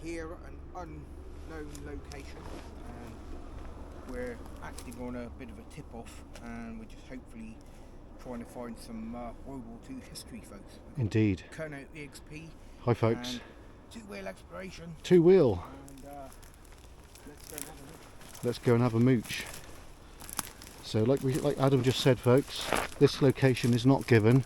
here at an unknown location, and we're acting on a bit of a tip-off, and we're just hopefully trying to find some World War II history, folks. Indeed. Colonel EXP. Hi folks. Two-wheel exploration. Two-wheel. And let's go and have a mooch. So like Adam just said, folks, this location is not given.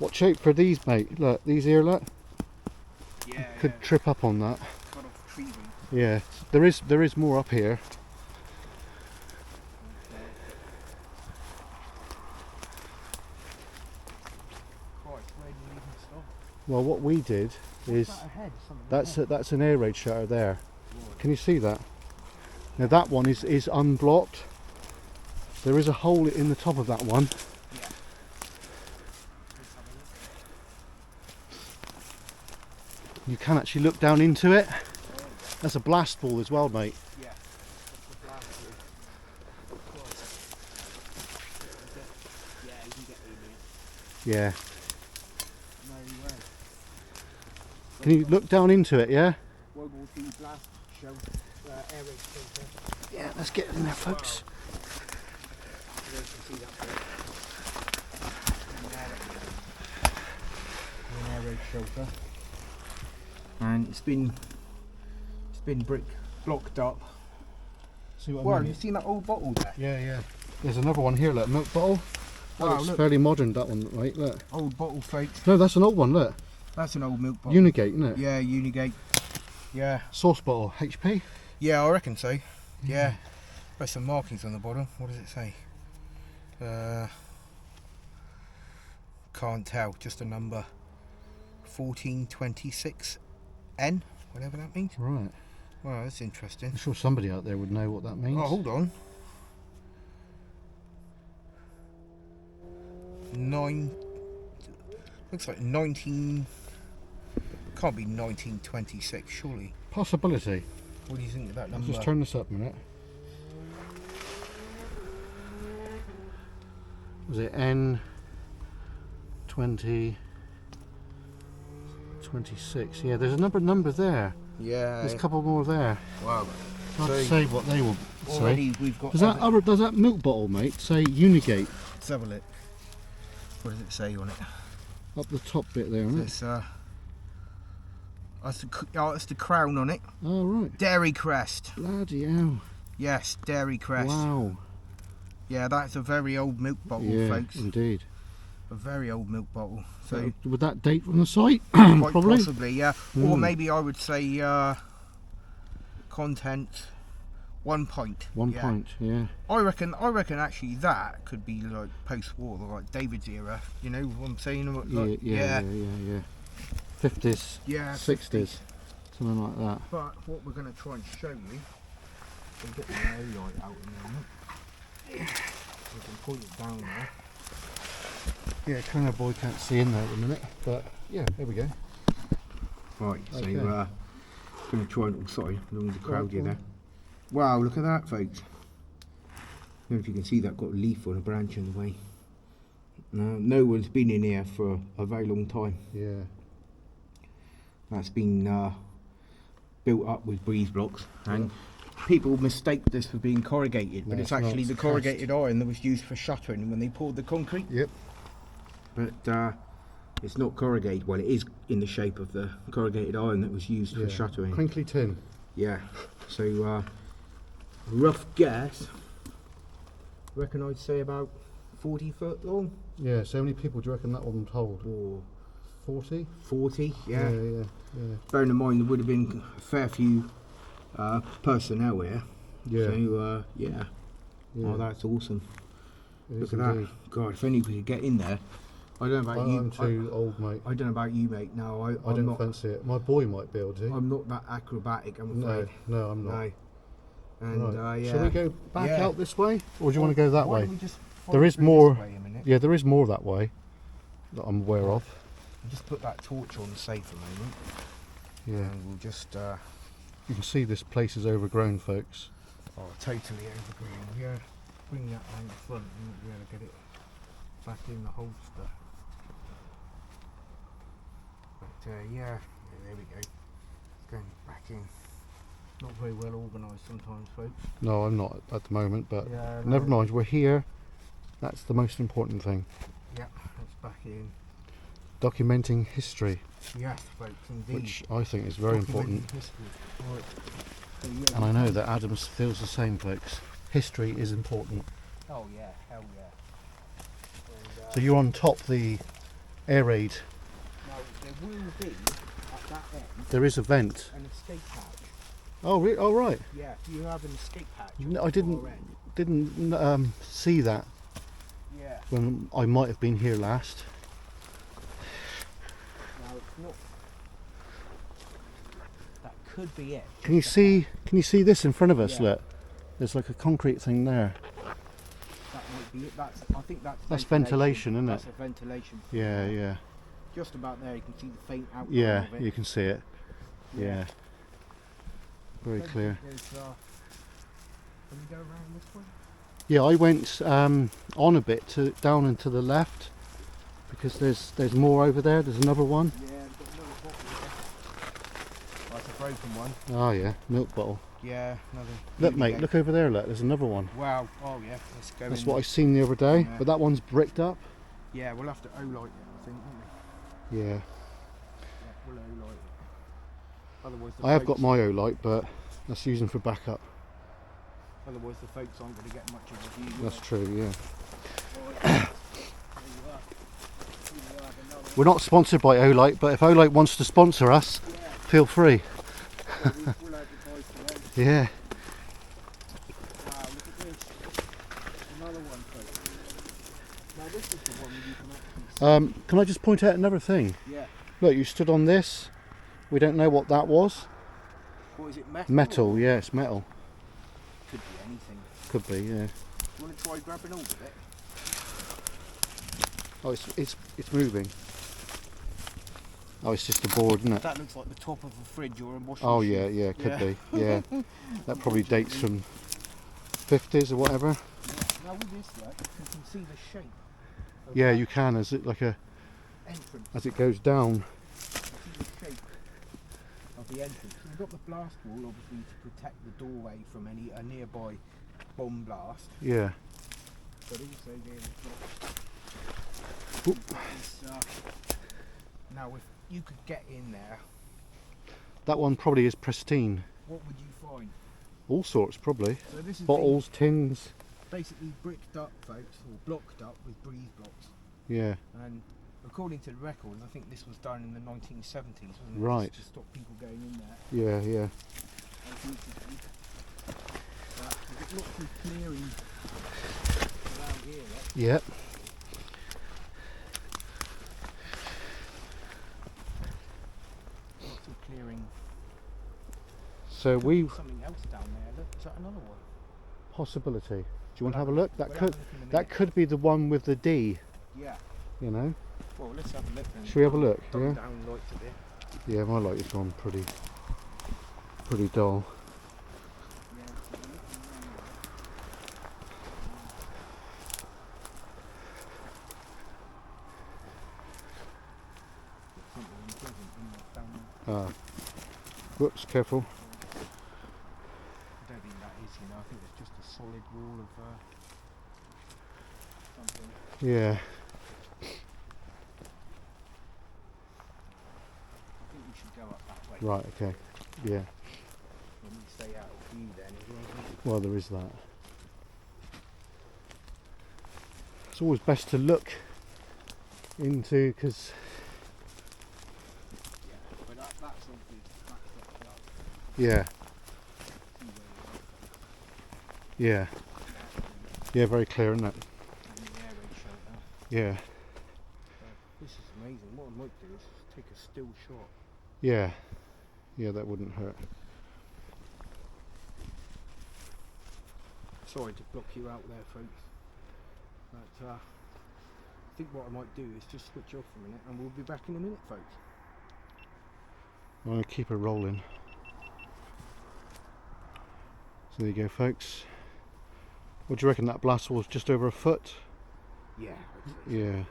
Watch out for these, mate. Look, these here, look. Yeah, could trip up on that. Cut off tree roots. Yeah, there is more up here. Well, what we did is that's an air raid shutter there. Can you see that? Now that one is unblocked. There is a hole in the top of that one. Yeah. You can actually look down into it. That's a blast ball as well, mate. Yeah, that's the blast ball. Yeah, you can get in there. Yeah. No way. Can you look down into it, yeah? World War II blast show, air raid filter. Yeah, let's get in there, folks. You can see that there. An air raid shelter. And it's been brick blocked up. See what Well, I mean? you seen that old bottle there? Yeah, yeah. There's another one here, look, milk bottle. That Wow, looks look. fairly modern, that one, right? Look. Old bottle, folks. No, that's an old one, look. That's an old milk bottle. Unigate, isn't it? Yeah, Unigate. Yeah. Sauce bottle, HP? Yeah, I reckon so. Yeah. There's some markings on the bottom. What does it say? Can't tell. Just a number. 1426N, whatever that means. Right. Well, that's interesting. I'm sure somebody out there would know what that means. Oh, hold on. 9. Looks like 19. Can't be 1926, surely. Possibility. What do you think of that number? Let's just turn this up a minute. Was it N20 26? Yeah, there's another number there. Yeah. There's a couple more there. Wow. Hard to say what they will say. Already we've got. Does that milk bottle, mate, say Unigate? Let's have a look. What does it say on it? Up the top bit there, isn't it? It's that's the crown on it. Oh, right. Dairy Crest. Bloody hell. Yes, Dairy Crest. Wow. Yeah, that's a very old milk bottle, Yeah, folks. indeed. A very old milk bottle. So Would that date from the site? quite Probably. possibly, yeah. Or maybe I would say content 1 pint. 1 pint, yeah. I reckon actually that could be like post-war, like David's era. You know what I'm saying? Like, yeah. 50s, Yeah, 60s, something like that. But what we're going to try and show you, we'll get the low light out in a moment. We can point it down there. Yeah, Colonel Boy can't see in there at the minute, but yeah, there we go. Right, Okay. so going to try and, sorry, along the crowd here there. Wow, look at that, folks. I don't know if you can see that, got a leaf or a branch in the way. No one's been in here for a very long time. Yeah. That's been built up with breeze blocks, and people mistake this for being corrugated, but No, it's it's not, actually it's the corrugated iron that was used for shuttering when they poured the concrete. Yep. But it's not corrugated. Well, it is in the shape of the corrugated iron that was used for shuttering. Crinkly tin. Yeah. So rough guess. Reckon I'd say about 40 foot long. Yeah, so many people do you reckon that one would hold? Or 40? 40, yeah. Yeah. Bearing in mind there would have been a fair few personnel here. Yeah. So yeah. Oh, that's awesome. It Look is at indeed. that. God, if only we could get in there. I don't know about you. I'm too old, mate. I don't know about you, mate. No, I I'm don't not. fancy it. My boy might be able to. I'm not that acrobatic, I'm afraid. No, I'm not. No. And Right. yeah. Shall we go back Yeah. out this way, or do you want to go that Why way? don't we just There follow is through more. this way a minute? Yeah, there is more that way that I'm aware of. I'll just put that torch on safe a moment. Yeah. And we'll just. You can see this place is overgrown, folks. Oh, totally overgrown. Yeah. bring that around the front and we'll be able to get it back in the holster. But yeah, there we go. It's going back in. Not very well organised sometimes, folks. No, I'm not at the moment, but Yeah, never mind, we're here. That's the most important thing. Yeah, it's back in. Documenting history, Yes, folks, indeed. which I think is very important. History. Right. So, yeah, And I know that Adams feels the same, folks. History is important. oh yeah, hell yeah. And, So you're on top the air raid. now there will be at that end There is a vent. an escape hatch. Oh, oh right. Yeah, you have an escape hatch. No, on I the far end. didn't see that Yeah. when I might have been here last. Now it's not. That could be it. Can you see this in front of us? Yeah. Look, there's like a concrete thing there. That might be it. I think That's ventilation, isn't it? That's a ventilation. Yeah, yeah, Just about there, you can see the faint outline yeah. of it. You can see it. Yeah, very Don't clear. think there's, can we go around this way? Yeah, I went on a bit down and to the left because there's more over there. There's another one. Yeah, we've got another bottle there. That's a broken one. Oh yeah, milk bottle. Yeah, another. Look, here we mate, go. look over there. Look, there's another one. Wow. Oh yeah, let's go. That's in what I there. seen the other day, Yeah. but that one's bricked up. Yeah, we'll have to O-light it, I think, won't we? Yeah, Yeah, we'll O-light it. Otherwise, the I have folks, got my O-light, but that's using for backup. Otherwise, the folks aren't going to get much of a view. That's true. Yeah. Right. There you are. Here we are, another We're not sponsored by O-light, but if O-light wants to sponsor us, one. Yeah, feel free. we'll advertise for them. Yeah. Wow, look at this. Another one, folks. Now, this is the one you can actually see. Can I just point out another thing? Yeah. Look, you stood on this. We don't know what that was. What is it, metal? Metal, yeah, it's metal. Could be anything. Could be, yeah. You want to try grabbing hold of it? Oh, it's moving. Oh, it's just a board, isn't it? That looks like the top of a fridge or a washing Oh machine. yeah, yeah, could Yeah. be. Yeah, that probably dates from 50s or whatever. Yeah. Now with this, look, you can see the shape. Of Yeah, that you can as it like a entrance. as it goes down. You see the shape of the entrance. So we've got the blast wall, obviously, to protect the doorway from any a nearby bomb blast. Yeah. But also there's Oop. this, now if you could get in there, That one probably is pristine. what would you find? All sorts probably. So this is Bottles, tins. basically bricked up, folks, or blocked up with breeze blocks. Yeah. And according to the records, I think this was done in the 1970s, wasn't it? Right. Just to stop people going in there. Yeah, yeah. Unfortunately. There's lots of clearing around here, right? Yep. Lots of clearing. So Could we be something else down there. Look, is that another one? possibility. Do you want to We'll have a look? That we'll could have a look in a that minute. could be the one with the D. Yeah. You know. Well, let's have a look. Then. Should we have a look? Dumb Yeah. down lights a bit. Yeah, my light has gone pretty dull. Yeah. So we're looking around there. Something unpleasant in there down there. Whoops, careful. I don't think that is, you know. I think it's just a solid wall of something. Yeah. I think we should go up that way. Right, okay. Yeah. When we stay out of view then as well. Well, there is that. It's always best to look into because Yeah, but that's obviously backed up. yeah, See where yeah, yeah, very clear, isn't it? in the air raid shelter. Yeah, This is amazing. What I might do is take a still shot. yeah, yeah. That wouldn't hurt. Sorry to block you out there, folks. But I think what I might do is just switch off for a minute and we'll be back in a minute, folks. I'm gonna keep it rolling. So there you go, folks. What do you reckon, that blast was just over a foot? Yeah. Yeah.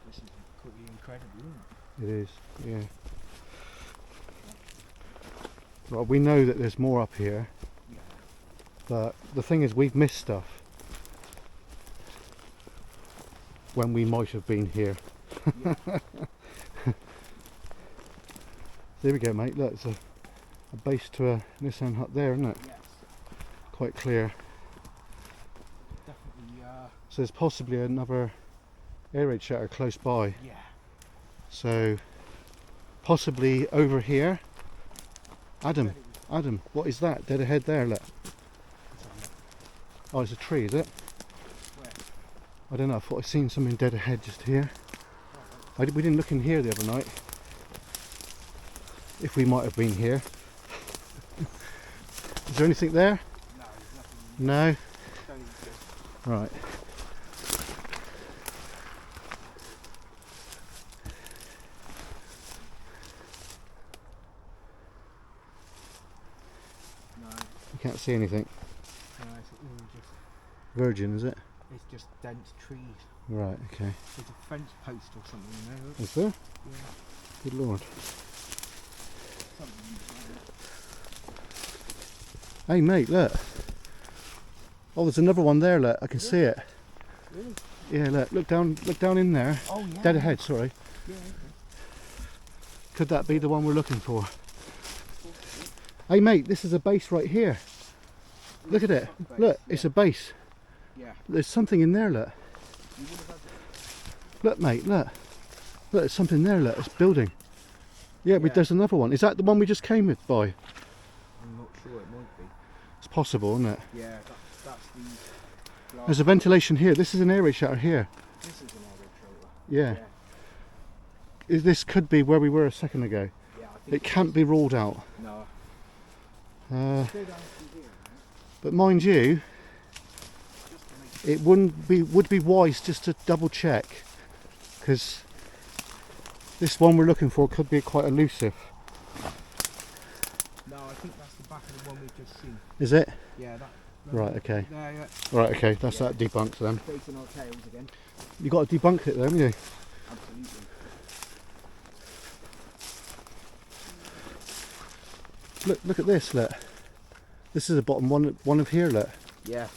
This is pretty incredible, isn't it? It is, yeah. Well, we know that there's more up here, Yeah. but the thing is, we've missed stuff when we might have been here. Yeah. There we go, mate. Look, it's a base to a Nissan hut there, isn't it? Yes. Quite clear. Definitely. So there's possibly another air raid shelter close by. Yeah. So possibly over here. Adam, what is that dead ahead there? Look. Oh, it's a tree, is it? Where? I don't know. I thought I seen something dead ahead just here. We didn't look in here the other night. If we might have been here. Is there anything there? No, there's nothing. No. Don't exist. Right. No. You can't see anything. No, it's all just. Virgin, is it? It's just dense trees. Right. Okay. There's a fence post or something there. Look. Is there? Yeah. Good lord. Something Hey mate, look. Oh, there's another one there. Look, I can see it. Really? Yeah, look down in there. Oh yeah. Dead ahead. Sorry. Yeah. Okay. Could that be the one we're looking for? Hey mate, this is a base right here. Look at it. Base, Look, yeah. it's a base. Yeah. There's something in there. Look. You would have had Look, mate. Look. Look, there's something there. Look, it's building. Yeah, but Yeah. there's another one. Is that the one we just came with by? I'm not sure, it might be. It's possible, isn't it? Yeah, that's the glass. There's a ventilation here. This is an air raid shelter here. This is an air shelter. Yeah. This could be where we were a second ago. Yeah, I think It can't be ruled out. No. Uh, Go down through here, but mind you, just to make it would be wise just to double check, because this one we're looking for could be quite elusive. No, I think that's the back of the one we've just seen. Is it? Yeah, that. Right, okay. There, yeah. Right, okay, that's Yeah. that debunked then. Facing our tails again. You got to debunk it then, haven't you? Absolutely. Look at this, look. This is the bottom one of here, look. Yeah.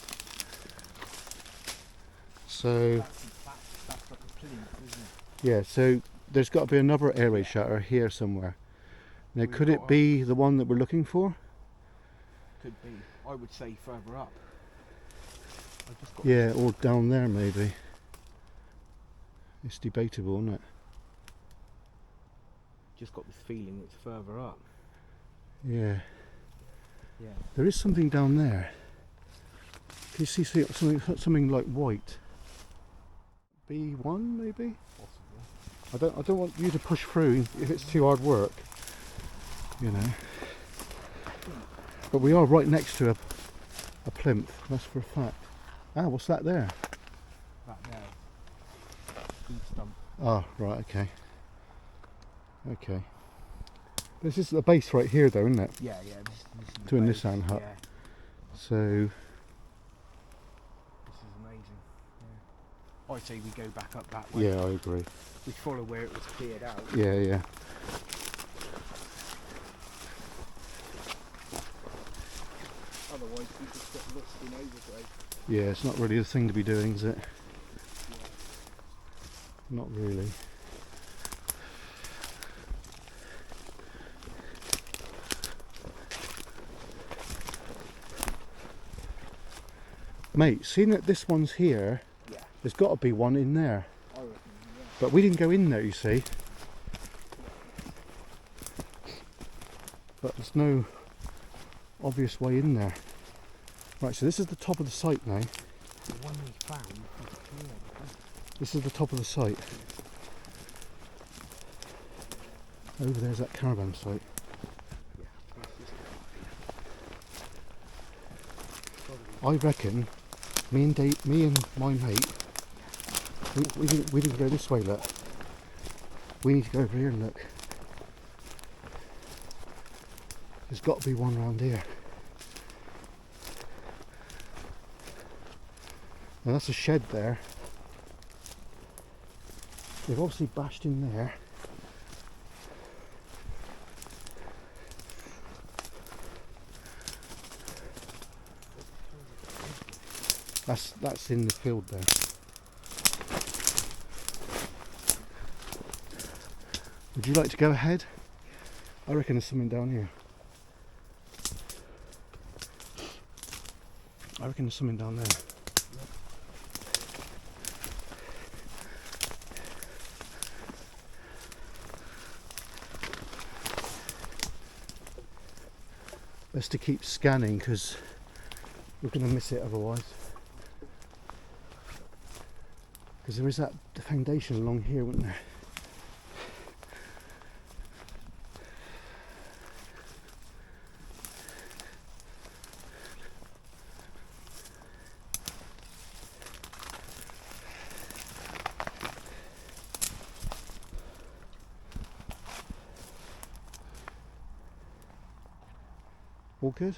So, That's like a plinth, isn't it? yeah, so there's got to be another air raid shelter here somewhere. Now, We've could got it be the one that we're looking for? Could be. I would say further up. I've just got Yeah, or down there maybe. It's debatable, isn't it? just got this feeling it's further up. Yeah. Yeah. There is something down there. Can you see something like white? B1 maybe? Possibly. I don't want you to push through if it's too hard work. You know. But we are right next to a plinth, that's for a fact. Ah, what's that there? That there. Food stump. Ah, right, okay. Okay. This is the base right here though, isn't it? Yeah, yeah. This is the To a base. Nissan hut. Yeah. So, This is amazing. Yeah. I say we go back up that way. yeah, I agree. We follow where it was cleared out. Yeah, yeah. Otherwise we just get lost in overgrowth. Yeah, it's not really the thing to be doing, is it? Not really. Mate, seeing that this one's here, Yeah. there's got to be one in there. I reckon, yeah. But we didn't go in there, you see. But there's no obvious way in there. Right, so this is the top of the site now. The one we found was clear. This is the top of the site. Over there's that caravan site. I reckon Me and my mate, we didn't go this way, look. We need to go over here and look. There's got to be one around here. Now that's a shed there. They've obviously bashed in there. That's in the field there. Would you like to go ahead? I reckon there's something down here. I reckon there's something down there. Best to keep scanning because we're going to miss it otherwise. Because there is that foundation along here, wouldn't there? All good?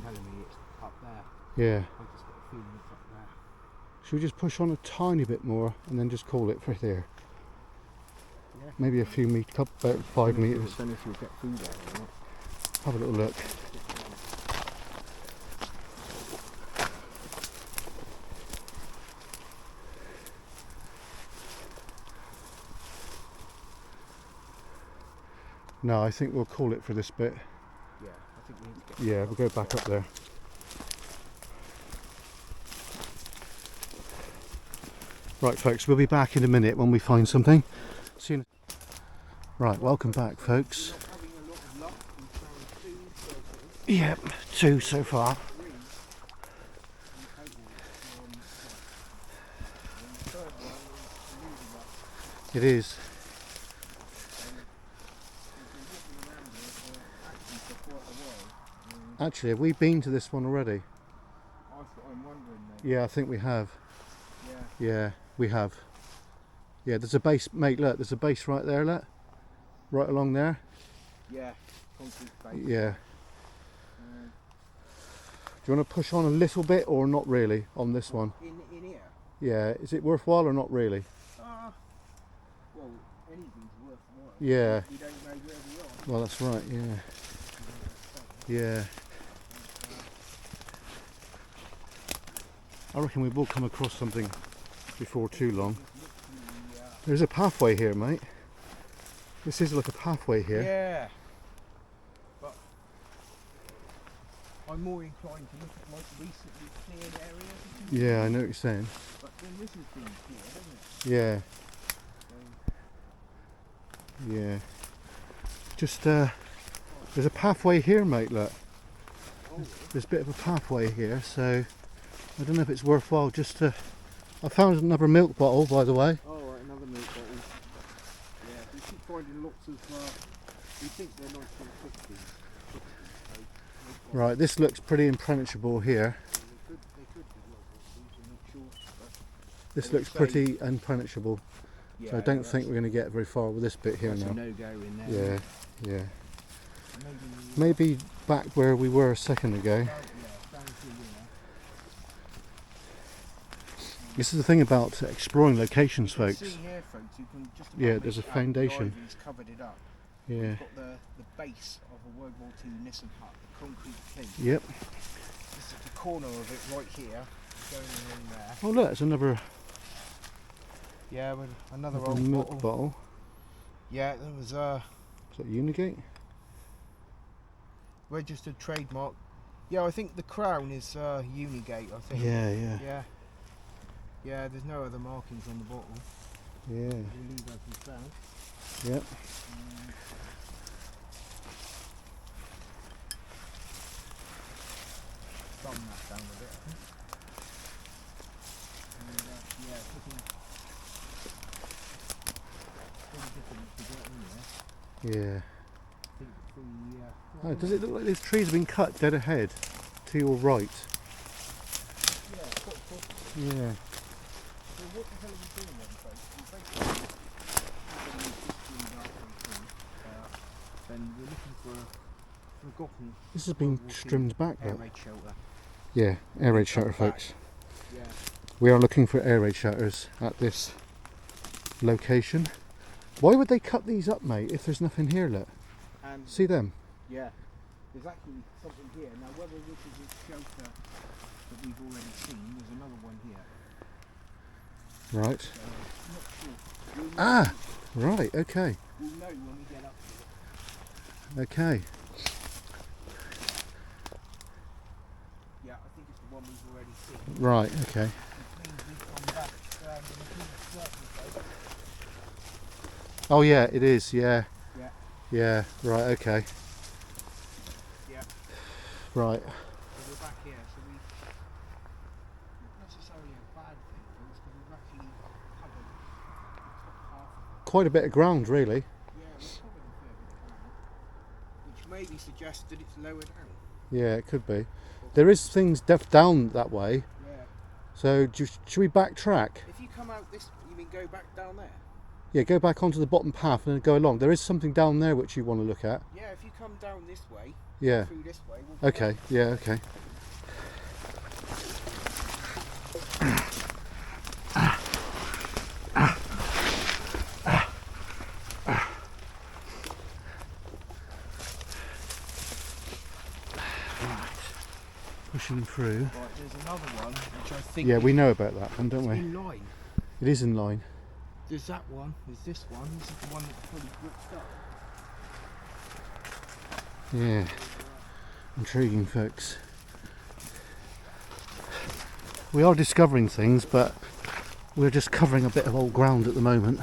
Telling me it's up there. Yeah. I just got a feeling it's up there. Should we just push on a tiny bit more and then just call it for there? Yeah. Maybe a few meters, about 5 metres. I don't know if you'll get food out or not. Have a little look. No, I think we'll call it for this bit. Yeah, I think we need to get. Yeah, we'll go back up there. Right, folks, we'll be back in a minute when we find something. See you. Right, welcome back, folks. Having a lot of luck. We found 2 circles. Yep, 2 so far. 3 in total. And the third one is leading us. It is. We've been walking around here actually for quite a while. Actually, have we been to this one already? I'm wondering then. Yeah, I think we have. Yeah. Yeah, we have. Yeah, there's a base, mate, look, there's a base right there, look. Right along there. Yeah. Concrete base. Yeah. Do you want to push on a little bit or not really on this one? In here? Yeah, is it worthwhile or not really? Well, anything's worthwhile. Yeah. We don't know where we are. Well, that's right, yeah. Yeah. I reckon we will come across something before too long. There's a pathway here, mate. This is like a pathway here. Yeah. But I'm more inclined to look at like recently cleared areas. Yeah, I know what you're saying. But then this has been cleared, hasn't it? Yeah. Yeah. Just there's a pathway here, mate, look. There's a bit of a pathway here, so I don't know if it's worthwhile just to... I found another milk bottle, by the way. Oh, right, another milk bottle. Yeah, we keep finding lots of... we think they're 1960s. Right, this looks pretty impenetrable here. They could be local bottles, I'm not sure. But This They looks say- pretty impenetrable. yeah, So I don't think we're going to get very far with this bit here that's now. a no-go in there. Yeah, yeah. Maybe, Maybe back where we were a second ago. down to, This is the thing about exploring locations, you can folks. see here, folks, you can just about Yeah, make there's a out the foundation. ivy's covered it up. Yeah. We've got the base of a World War II Nissan hut, the concrete thing. Yep. This is the corner of it right here, going in there. Oh look, it's another Yeah, with another little old milk bottle. bottle. Yeah, there was Is that Unigate? registered trademark. Yeah, I think the crown is Unigate, I think. Yeah, yeah. Yeah. Yeah, there's no other markings on the bottle. Yeah. We'll leave as we found. Yep. thumb that down a bit, I think. And, yeah, it's looking pretty difficult to get in there. Yeah. I think the, Oh, does it look like these trees have been cut dead ahead to your right? yeah, quite possible. Yeah. So what the hell are we doing then, folks? We're basically then we're looking for a forgotten This has been World War II trimmed back air though. raid shelter. Yeah, air raid Trimmed shelter, back. folks. Yeah. We are looking for air raid shelters at this location. Why would they cut these up, mate, if there's nothing here, look? And See them? yeah, there's actually something here. Now whether this is a shelter that we've already seen, there's another one here. Right. So I'm not sure. We'll know, Ah! Right, okay. we'll know when we get up to it. Okay. Yeah, I think it's the one we've already seen. Right, okay. Which means we've come back in a circle, so Oh yeah, it is, yeah. yeah, Yeah, right, okay. yeah. Right. So we're back here, so we not necessarily a bad thing, because we've actually covered the top half of it. Quite a bit of ground, really. Yeah, we've covered a fair bit of ground, which maybe suggests that it's lower down. Yeah, it could be. There is things down that way, Yeah. so should we backtrack? If you come out this, you mean go back down there? Yeah, go back onto the bottom path and then go along. There is something down there which you want to look at. Yeah, if you come down this way, Yeah. through this way, we'll go Okay, yeah, okay. Pushing through. Right, there's another one, which I think Yeah, is we know about that one, don't it's we? in line. It is in line. There's that one, there's this one, this is the one that's fully bricked up. Yeah. Intriguing, folks. We are discovering things, but we're just covering a bit of old ground at the moment.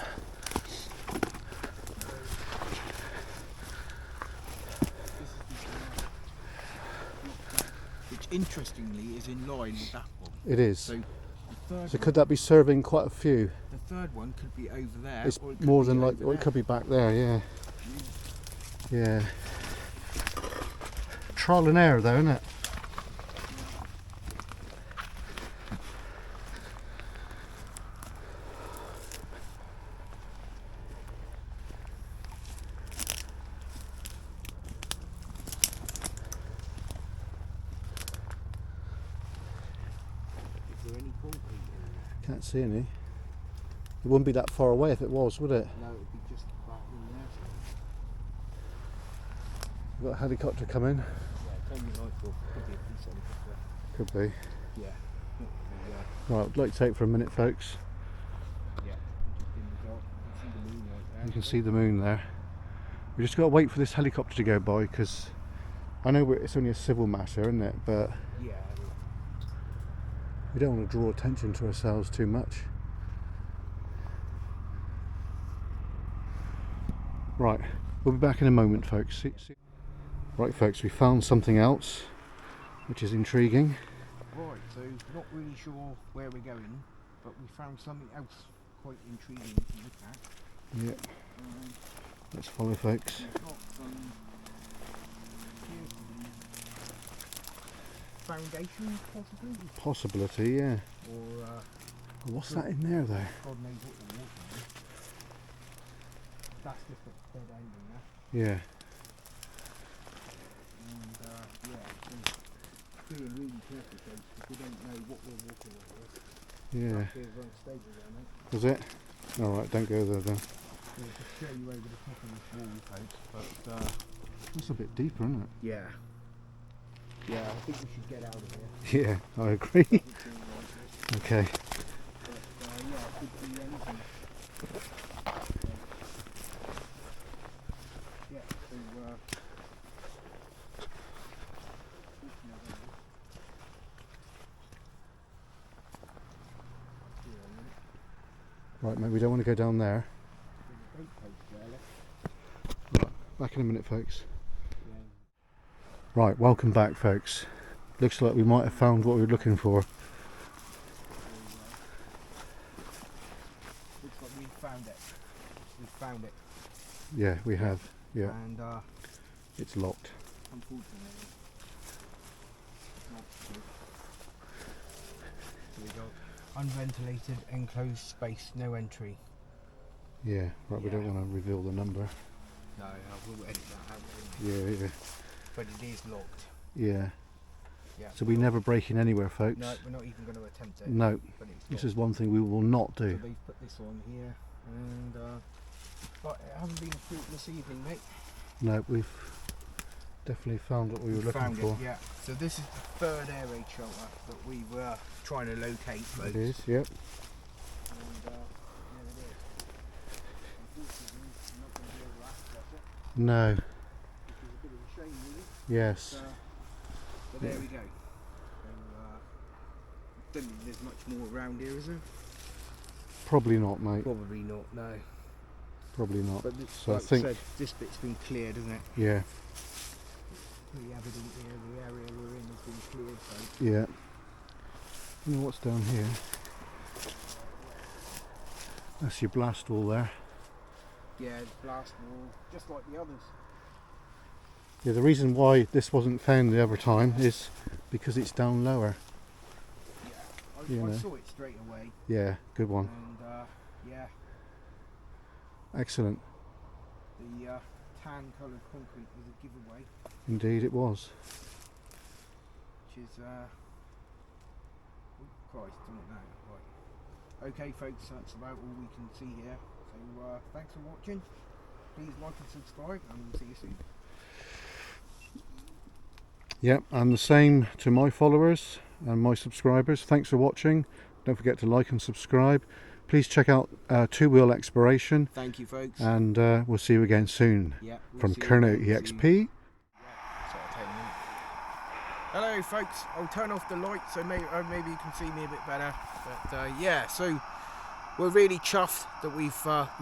Which interestingly is in line with that one. It is. So the third So one, could that be serving quite a few? the third one could be over there. It's or it could more be than over like, or it there. could be back there, yeah. Yeah. Trial and error though, isn't it? Is there any concrete in Can't see any. It wouldn't be that far away if it was, would it? there? No, it would be just about in there. We've got a helicopter coming. Yeah, turn your light off. Could be a police helicopter. Could be. Yeah. Not really, Right, I'd like to take it for a minute, folks. yeah. Just in the dark. You can see the moon right there. You can see the moon there. We just got to wait for this helicopter to go by because I know it's only a civil matter, isn't it? But Yeah. we don't want to draw attention to ourselves too much. Right, we'll be back in a moment, folks. Right, folks, we found something else which is intriguing. Right, so not really sure where we're going, but we found something else quite intriguing to look at. Yeah, let's follow, folks. We've got some appears to be foundations, possibly, Possibility, yeah. or What's that in there, though? God knows what the water is. That's just a dead end in there, Yeah. and yeah, so being really careful, folks, because we don't know what we're walking over. Yeah. Up here's unstable there, mate. Was it? Alright, don't go there then. We'll just show you over the top of this wall, folks, but It's a bit deeper, isn't it? yeah. Yeah, I think we should get out of here. Yeah, I agree. Doesn't seem like it. Okay. But yeah, it could be anything. Yeah, so Right, mate, we don't want to go down there. there's a gatepost there, look. Back in a minute, folks. Yeah. Right, welcome back, folks. Looks like we might have found what we were looking for. Looks like we found it. We found it. Yeah, we have. Yeah, And it's locked. unfortunately, not true. Here we go. Unventilated, enclosed space, no entry. Yeah, right. We don't want to reveal the number. No, I will edit that out. Yeah. But it is locked. Yeah. Yeah. So we never break in anywhere, folks. No, we're not even going to attempt it. No. But it's This locked. is one thing we will not So do. they've put this on here, and but it hasn't been a fruitless evening, mate. No, we've definitely found what we were looking Found for. it, yeah. So this is the third air raid shelter that we were trying to locate, folks. It is, yep. And there it is. Unfortunately, I'm not going to be able to access it, No. which is a bit of a shame, really. Yes. But there we go. So, don't think there's much more around here, is there? Probably not, mate. Probably not, no. Probably not. But this, So I like I think, said, this bit's been cleared, isn't it? yeah, Pretty evident here, the area we're in has been cleared, folks. yeah. You know what's down here? That's your blast wall there. Yeah, the blast wall, just like the others. Yeah, the reason why this wasn't found the other time is because it's down lower. Yeah, You I know. saw it straight away, Yeah, good one. and yeah, Excellent. the tan coloured concrete was a giveaway, Indeed it was. which is, oh Christ, don't know. Right. Okay, folks, that's about all we can see here. So thanks for watching. Please like and subscribe, and we'll see you soon. Yep, and the same to my followers and my subscribers. Thanks for watching. Don't forget to like and subscribe. Please check out Two Wheel Exploration, Thank you, folks. and we'll see you again soon. Yeah, we'll From see you Cornwall again soon. EXP. Hello folks, I'll turn off the light so maybe you can see me a bit better. But yeah, so we're really chuffed that we've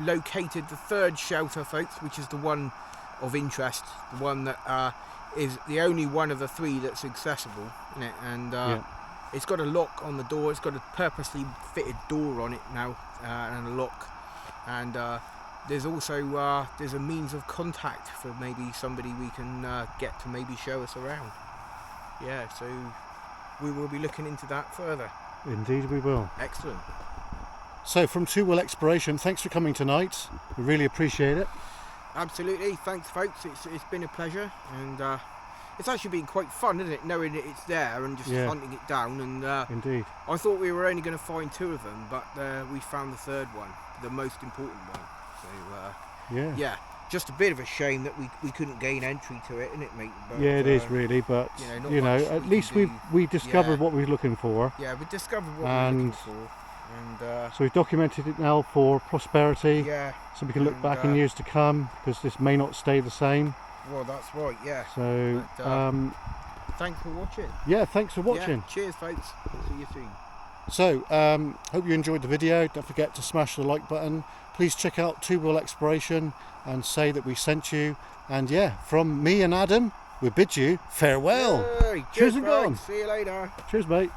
located the third shelter, folks, which is the one of interest, the one that is the only one of the three that's accessible, isn't it? And Yeah. it's got a lock on the door, it's got a purposely fitted door on it now, and a lock. And there's also there's a means of contact for maybe somebody we can get to maybe show us around. Yeah, so we will be looking into that further. Indeed we will. Excellent. So from Two Wheel Exploration, thanks for coming tonight. We really appreciate it. Absolutely, thanks folks, it's been a pleasure, and it's actually been quite fun, isn't it, knowing that it's there and just Yeah. hunting it down. And Indeed. I thought we were only going to find two of them, but we found the third one, the most important one. So Yeah. yeah, just a bit of a shame that we couldn't gain entry to it, isn't it, mate? But, Yeah, it is really, but not you know, much at we least can we discovered Yeah. what we were looking for. Yeah, we discovered what we were And- looking for, and So we've documented it now for prosperity, yeah, so we can look and, back in years to come, because this may not stay the same. well, that's right. Yeah. So But, thanks for watching. yeah, thanks for watching. Yeah, cheers, folks. See you soon. So hope you enjoyed the video. Don't forget to smash the like button. Please check out Two Wheel Exploration and say that we sent you. And yeah, from me and Adam, we bid you farewell. Yay, Cheers and folks. gone. See you later. Cheers, mate.